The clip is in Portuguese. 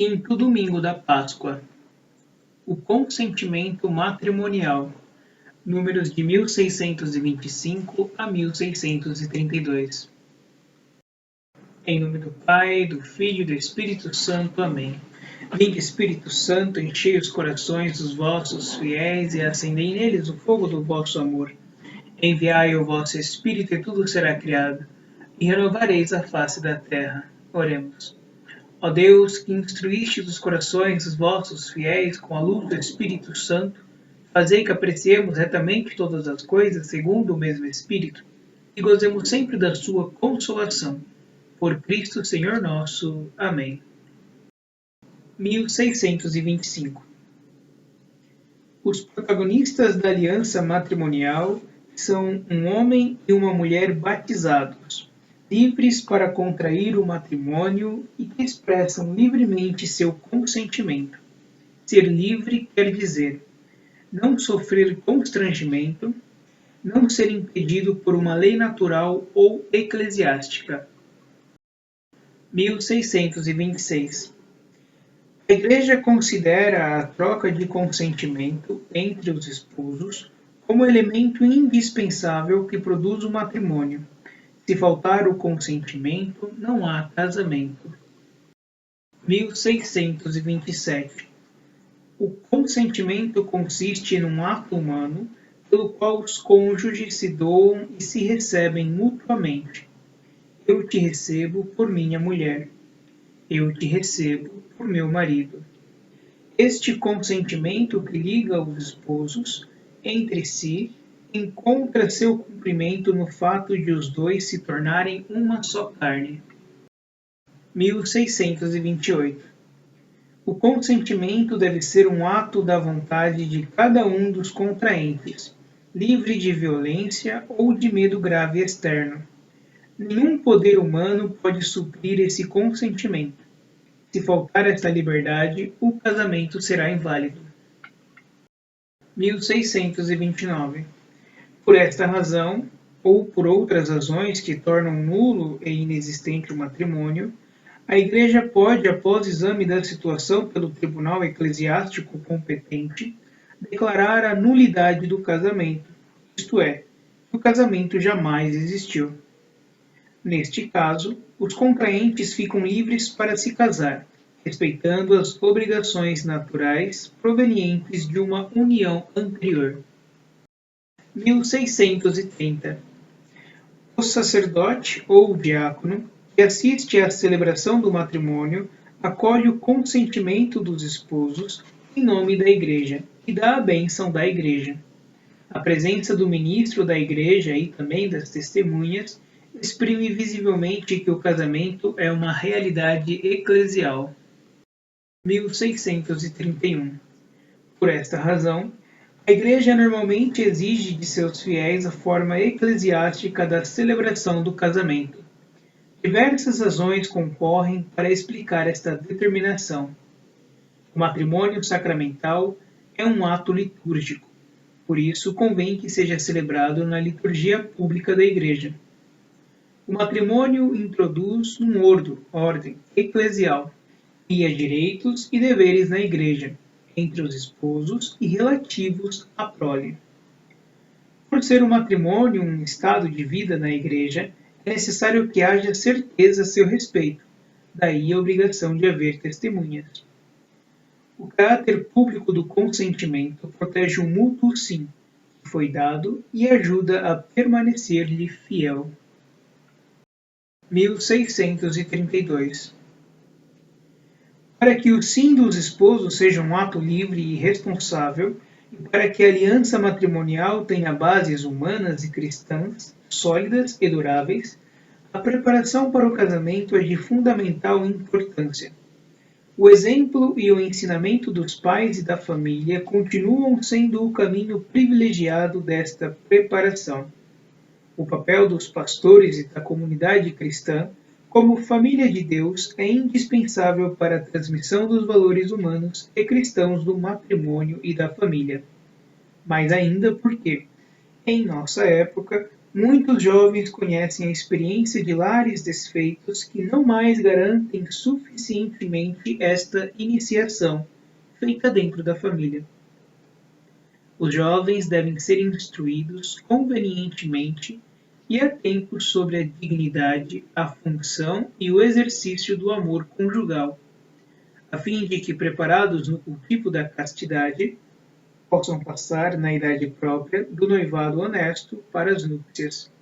Quinto domingo da Páscoa. O consentimento matrimonial. Números de 1625 a 1632. Em nome do Pai, do Filho e do Espírito Santo. Amém. Vinde, Espírito Santo, enchei os corações dos vossos fiéis e acendei neles o fogo do vosso amor. Enviai o vosso Espírito e tudo será criado, e renovareis a face da terra. Oremos. Ó Deus, que instruíste os corações dos vossos fiéis com a luz do Espírito Santo, fazei que apreciemos retamente todas as coisas segundo o mesmo Espírito, e gozemos sempre da sua consolação. Por Cristo Senhor nosso. Amém. 1625. Os protagonistas da aliança matrimonial são um homem e uma mulher batizados, livres para contrair o matrimônio e que expressam livremente seu consentimento. Ser livre quer dizer não sofrer constrangimento, não ser impedido por uma lei natural ou eclesiástica. 1626. A Igreja considera a troca de consentimento entre os esposos como elemento indispensável que produz o matrimônio. Se faltar o consentimento, não há casamento. 1627. O consentimento consiste num ato humano pelo qual os cônjuges se doam e se recebem mutuamente. Eu te recebo por minha mulher. Eu te recebo por meu marido. Este consentimento que liga os esposos entre si encontra seu cumprimento no fato de os dois se tornarem uma só carne. 1628. O consentimento deve ser um ato da vontade de cada um dos contraentes, livre de violência ou de medo grave externo. Nenhum poder humano pode suprir esse consentimento. Se faltar esta liberdade, o casamento será inválido. 1629. Por esta razão, ou por outras razões que tornam nulo e inexistente o matrimônio, a Igreja pode, após exame da situação pelo tribunal eclesiástico competente, declarar a nulidade do casamento, isto é, que o casamento jamais existiu. Neste caso, os contraentes ficam livres para se casar, respeitando as obrigações naturais provenientes de uma união anterior. 1630. O sacerdote ou diácono que assiste à celebração do matrimônio acolhe o consentimento dos esposos em nome da Igreja e dá a bênção da Igreja. A presença do ministro da Igreja e também das testemunhas exprime visivelmente que o casamento é uma realidade eclesial. 1631. Por esta razão, a Igreja normalmente exige de seus fiéis a forma eclesiástica da celebração do casamento. Diversas razões concorrem para explicar esta determinação. O matrimônio sacramental é um ato litúrgico, por isso convém que seja celebrado na liturgia pública da Igreja. O matrimônio introduz ordem eclesial, cria direitos e deveres na Igreja, entre os esposos e relativos à prole. Por ser o matrimônio um estado de vida na Igreja, é necessário que haja certeza a seu respeito, daí a obrigação de haver testemunhas. O caráter público do consentimento protege o mútuo sim, que foi dado e ajuda a permanecer-lhe fiel. 1632. Para que o sim dos esposos seja um ato livre e responsável, e para que a aliança matrimonial tenha bases humanas e cristãs, sólidas e duráveis, a preparação para o casamento é de fundamental importância. O exemplo e o ensinamento dos pais e da família continuam sendo o caminho privilegiado desta preparação. O papel dos pastores e da comunidade cristã, como família de Deus, é indispensável para a transmissão dos valores humanos e cristãos do matrimônio e da família. Mais ainda porque, em nossa época, Muitos jovens conhecem a experiência de lares desfeitos que não mais garantem suficientemente esta iniciação, feita dentro da família. Os jovens devem ser instruídos convenientemente e a tempo sobre a dignidade, a função e o exercício do amor conjugal, a fim de que, preparados no cultivo da castidade, possam passar na idade própria do noivado honesto para as núpcias.